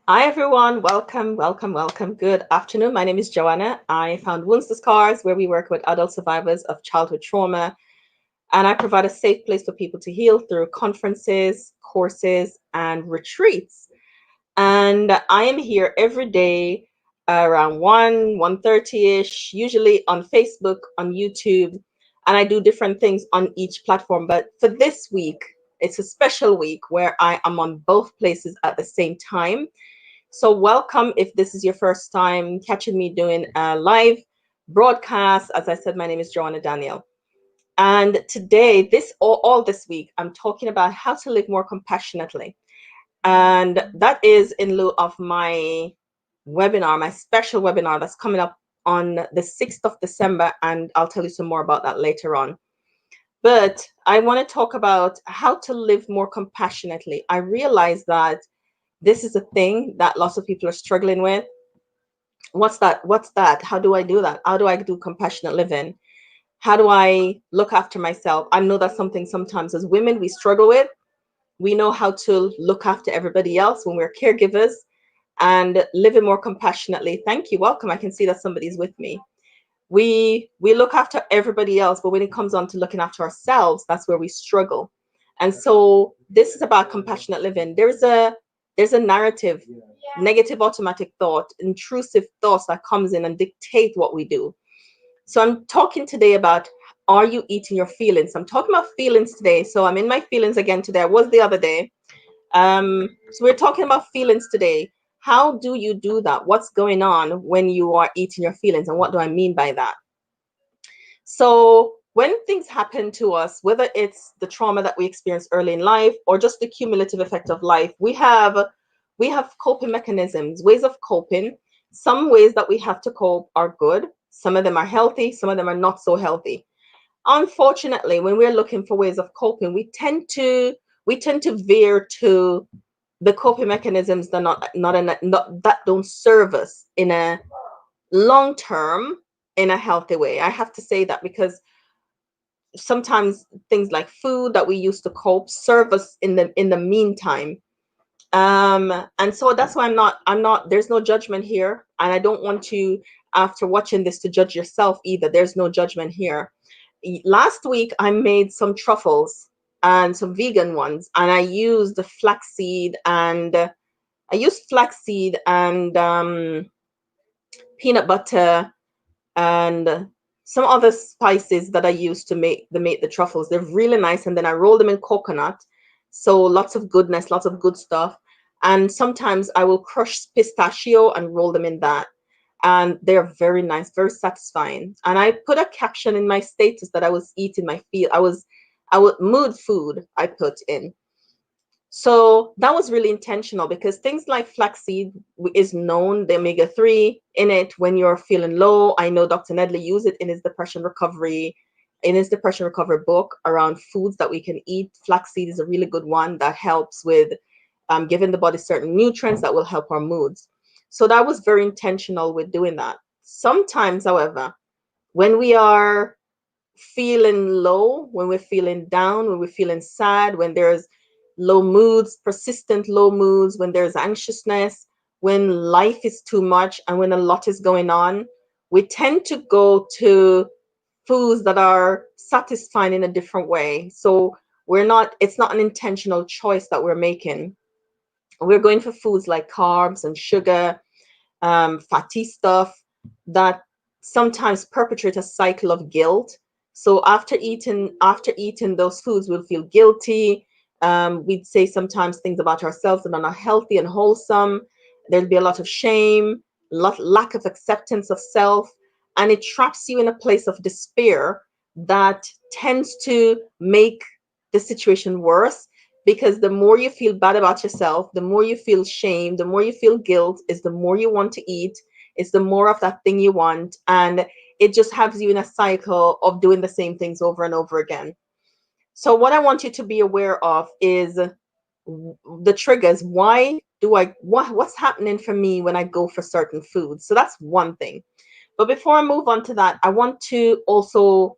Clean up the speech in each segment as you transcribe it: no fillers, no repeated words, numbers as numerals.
Hi everyone, welcome, welcome, welcome. Good afternoon. My name is Joanna. I found Wounds to Scars, where we work with adult survivors of childhood trauma, and I provide a safe place for people to heal through conferences, courses, and retreats. And I am here every day around 1:30ish, usually on Facebook, on YouTube, and I do different things on each platform. But for this week, it's a special week where I am on both places at the same time. So, welcome if this is your first time catching me doing a live broadcast. As I said, my name is Joanna Daniel. And today, all this week, I'm talking about how to live more compassionately. And that is in lieu of my webinar, my special webinar that's coming up on the 6th of December. And I'll tell you some more about that later on. But I want to talk about how to live more compassionately. I realize that this is a thing that lots of people are struggling with. What's that? What's that? How do I do that? How do I do compassionate living? How do I look after myself? I know that's something sometimes as women we struggle with. We know how to look after everybody else when we're caregivers and living more compassionately. Thank you. Welcome. I can see that somebody's with me. We look after everybody else, but when it comes on to looking after ourselves, that's where we struggle. And so this is about compassionate living. There's a narrative, negative automatic thought, intrusive thoughts that comes in and dictate what we do. So I'm talking today about, are you eating your feelings? I'm talking about feelings today. So I'm in my feelings again today. I was the other day. So we're talking about feelings today. How do you do that? What's going on when you are eating your feelings? And what do I mean by that? So when things happen to us, whether it's the trauma that we experience early in life or just the cumulative effect of life, we have coping mechanisms, ways of coping. Some ways that we have to cope are good. Some of them are healthy, some of them are not so healthy. Unfortunately, when we're looking for ways of coping, we tend to veer to the coping mechanisms that not that don't serve us in a long term in a healthy way. I have to say that because sometimes things like food that we use to cope serve us in the meantime. And so that's why I'm not there's no judgment here, and I don't want you, after watching this, to judge yourself either. There's no judgment here. Last week I made some truffles and some vegan ones, and I used flaxseed and peanut butter and some other spices that I use to make the truffles. They're really nice, and then I roll them in coconut. So lots of goodness, lots of good stuff. And sometimes I will crush pistachio and roll them in that. And they're very nice, very satisfying. And I put a caption in my status that I was eating my feel. I would mood food I put in. So that was really intentional because things like flaxseed is known, the omega-3 in it when you're feeling low. I know Dr. Nedley used it in his depression recovery book around foods that we can eat. Flaxseed is a really good one that helps with giving the body certain nutrients that will help our moods. So that was very intentional with doing that. Sometimes, however, when we are feeling low, when we're feeling down, when we're feeling sad, when there's low moods, persistent low moods, when there's anxiousness, when life is too much and when a lot is going on, we tend to go to foods that are satisfying in a different way. So it's not an intentional choice that we're making. We're going for foods like carbs and sugar, fatty stuff that sometimes perpetrate a cycle of guilt. So after eating those foods, we'll feel guilty. We'd say sometimes things about ourselves that are not healthy and wholesome. There'll be a lot of shame, lack of acceptance of self, and it traps you in a place of despair that tends to make the situation worse, because the more you feel bad about yourself, the more you feel shame, the more you feel guilt, is the more you want to eat, it's the more of that thing you want, and it just has you in a cycle of doing the same things over and over again. So what I want you to be aware of is the triggers. Why do I what's happening for me when I go for certain foods? So that's one thing. But before I move on to that, I want to also,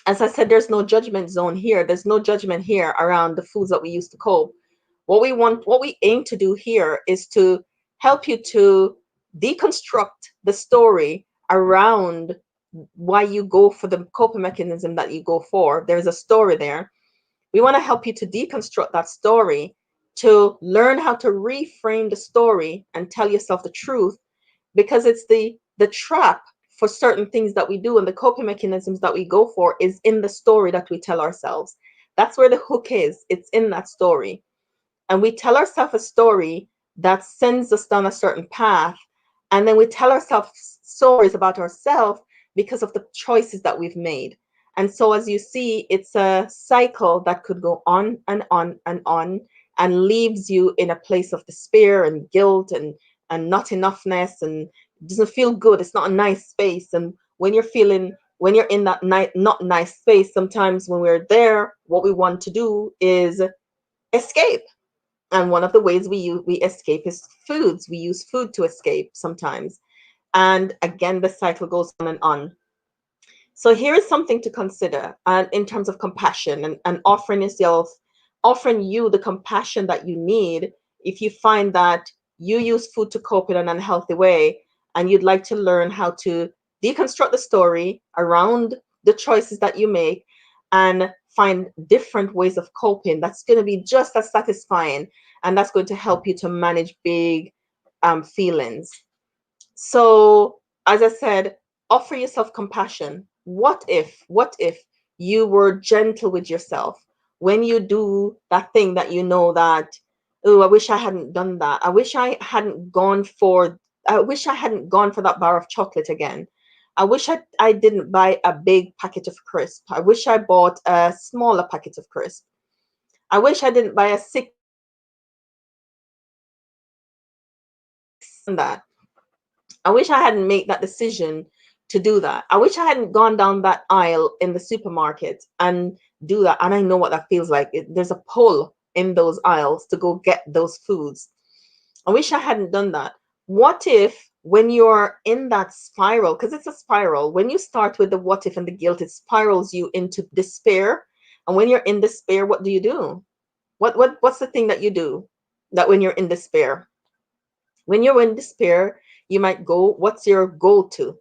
as I said, there's no judgment zone here. There's no judgment here around the foods that we use to cope. what we aim to do here is to help you to deconstruct the story around why you go for the coping mechanism that you go for. There's a story there. We want to help you to deconstruct that story, to learn how to reframe the story and tell yourself the truth, because it's the trap for certain things that we do, and the coping mechanisms that we go for is in the story that we tell ourselves. That's where the hook is. It's in that story. And we tell ourselves a story that sends us down a certain path, and then we tell ourselves stories about ourselves because of the choices that we've made. And so as you see, it's a cycle that could go on and on and on, and leaves you in a place of despair and guilt and not enoughness, and it doesn't feel good. It's not a nice space. And when you're in that not nice space, sometimes when we're there, what we want to do is escape. And one of the ways we escape is foods. We use food to escape sometimes. And again, the cycle goes on and on. So here is something to consider, in terms of compassion, and offering you the compassion that you need. If you find that you use food to cope in an unhealthy way, and you'd like to learn how to deconstruct the story around the choices that you make, and find different ways of coping, that's going to be just as satisfying, and that's going to help you to manage big feelings. So, as I said, offer yourself compassion. What if you were gentle with yourself when you do that thing that you know that, oh, I wish I hadn't done that. I wish I hadn't gone for that bar of chocolate again. I didn't buy a big packet of crisp. I wish I bought a smaller packet of crisp. I wish I didn't buy a six that. I wish I hadn't made that decision to do that. I wish I hadn't gone down that aisle in the supermarket and do that. And I know what that feels like. There's a pull in those aisles to go get those foods. I wish I hadn't done that. What if, when you're in that spiral, because it's a spiral, when you start with the what if and the guilt, it spirals you into despair. And when you're in despair, what do you do? What's the thing that you do that when you're in despair? When you're in despair, you might go, what's your go-to?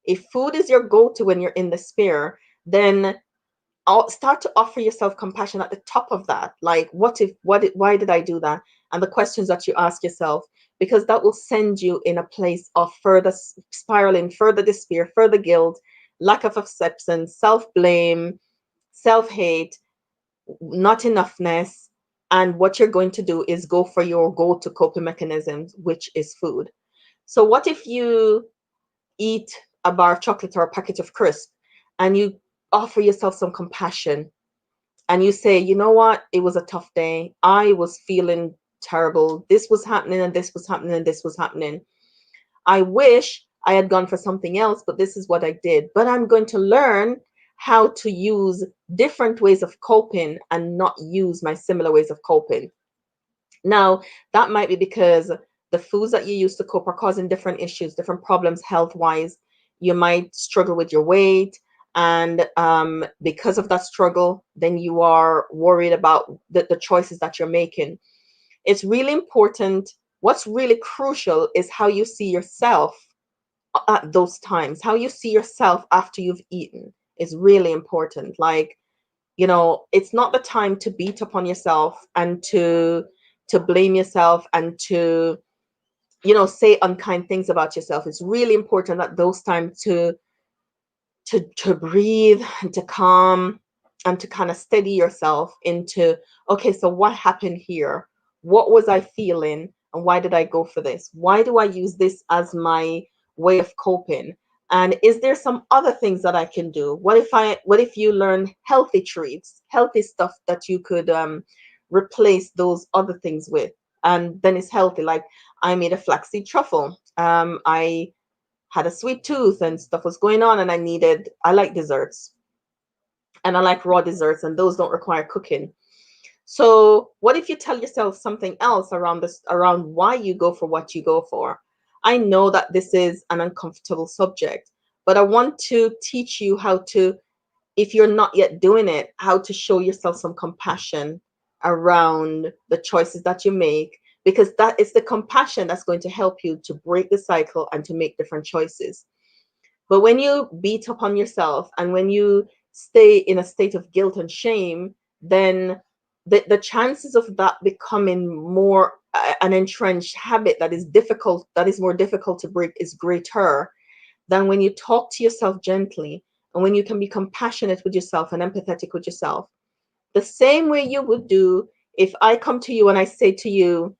If food is your go-to when you're in despair, then start to offer yourself compassion at the top of that. Like, why did I do that? And the questions that you ask yourself, because that will send you in a place of further spiraling, further despair, further guilt, lack of acceptance, self-blame, self-hate, not enoughness. And what you're going to do is go for your go-to coping mechanisms, which is food. So what if you eat a bar of chocolate or a packet of crisp, and you offer yourself some compassion, and you say, you know what, it was a tough day. I was feeling terrible. This was happening, and this was happening, and this was happening. I wish I had gone for something else, but this is what I did. But I'm going to learn how to use different ways of coping and not use my similar ways of coping. Now, that might be because the foods that you use to cope are causing different issues, different problems health wise. You might struggle with your weight. And because of that struggle, then you are worried about the choices that you're making. It's really important. What's really crucial is how you see yourself at those times, how you see yourself after you've eaten is really important. Like, it's not the time to beat up on yourself and to blame yourself and to say unkind things about yourself. It's really important at those times to breathe and to calm and to kind of steady yourself into, okay, so what happened here? What was I feeling, and why did I go for this? Why do I use this as my way of coping? And is there some other things that I can do? What if you learn healthy treats, healthy stuff that you could replace those other things with, and then it's healthy? Like, I made a flaxseed truffle. I had a sweet tooth and stuff was going on, and I like desserts, and I like raw desserts, and those don't require cooking. So what if you tell yourself something else around why you go for what you go for? I know that this is an uncomfortable subject, but I want to teach you how to, if you're not yet doing it, how to show yourself some compassion around the choices that you make, because that is the compassion that's going to help you to break the cycle and to make different choices. But when you beat up on yourself and when you stay in a state of guilt and shame, then the chances of that becoming more an entrenched habit that is difficult, that is more difficult to break, is greater than when you talk to yourself gently and when you can be compassionate with yourself and empathetic with yourself. The same way you would do if I come to you and I say to you,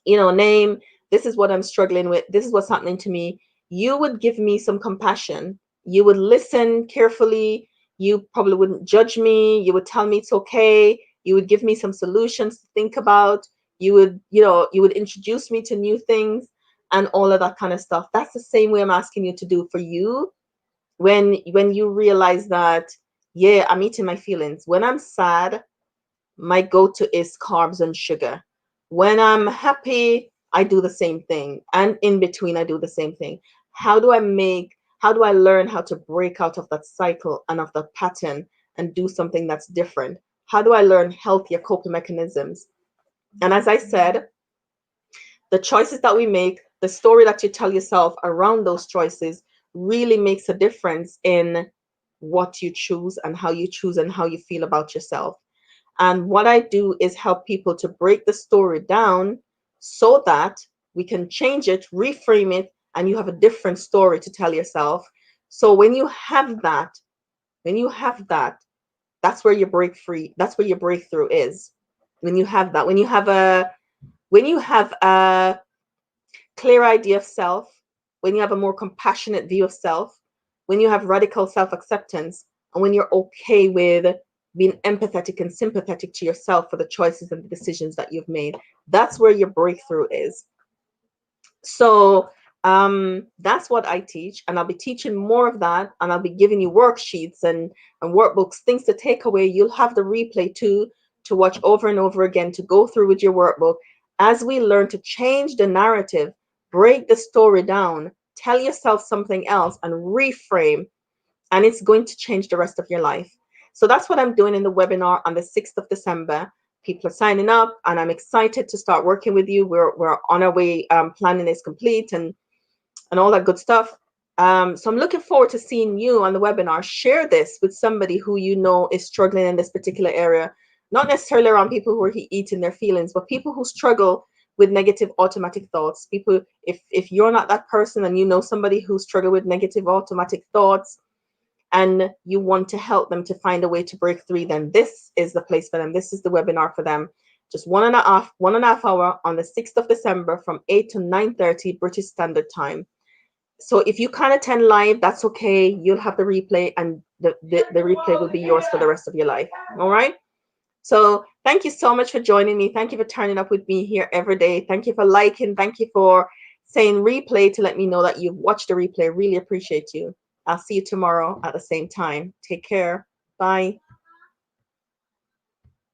name, this is what I'm struggling with, this is what's happening to me. You would give me some compassion. You would listen carefully. You probably wouldn't judge me. You would tell me it's okay. You would give me some solutions to think about. You would introduce me to new things and all of that kind of stuff. That's the same way I'm asking you to do for you when you realize that, yeah, I'm eating my feelings. When I'm sad, my go-to is carbs and sugar. When I'm happy, I do the same thing. And in between, I do the same thing. How do I learn how to break out of that cycle and of that pattern and do something that's different? How do I learn healthier coping mechanisms? And as I said, the choices that we make, the story that you tell yourself around those choices really makes a difference in what you choose and how you choose and how you feel about yourself. And what I do is help people to break the story down so that we can change it, reframe it, and you have a different story to tell yourself. So when you have that, that's where you break free. That's where your breakthrough is. When you have that, when you have a clear idea of self, when you have a more compassionate view of self, when you have radical self acceptance, and when you're okay with being empathetic and sympathetic to yourself for the choices and the decisions that you've made, that's where your breakthrough is. So that's what I teach, and I'll be teaching more of that, and I'll be giving you worksheets and workbooks, things to take away. You'll have the replay too to watch over and over again, to go through with your workbook as we learn to change the narrative, break the story down, tell yourself something else, and reframe, and it's going to change the rest of your life. So that's what I'm doing in the webinar on the 6th of December. People are signing up, and I'm excited to start working with you. We're on our way. Planning is complete and all that good stuff. So I'm looking forward to seeing you on the webinar. Share this with somebody who you know is struggling in this particular area, not necessarily around people who are eating their feelings, but people who struggle with negative automatic thoughts. People, if you're not that person and you know somebody who struggles with negative automatic thoughts, and you want to help them to find a way to break through, then this is the place for them. This is the webinar for them. Just one and a half hour on the 6th of December from 8 to 9:30 British Standard Time. So if you can't attend live, that's okay. You'll have the replay, and the replay will be yours for the rest of your life. All right. So thank you so much for joining me. Thank you for turning up with me here every day. Thank you for liking. Thank you for saying replay to let me know that you've watched the replay. Really appreciate you. I'll see you tomorrow at the same time. Take care. Bye.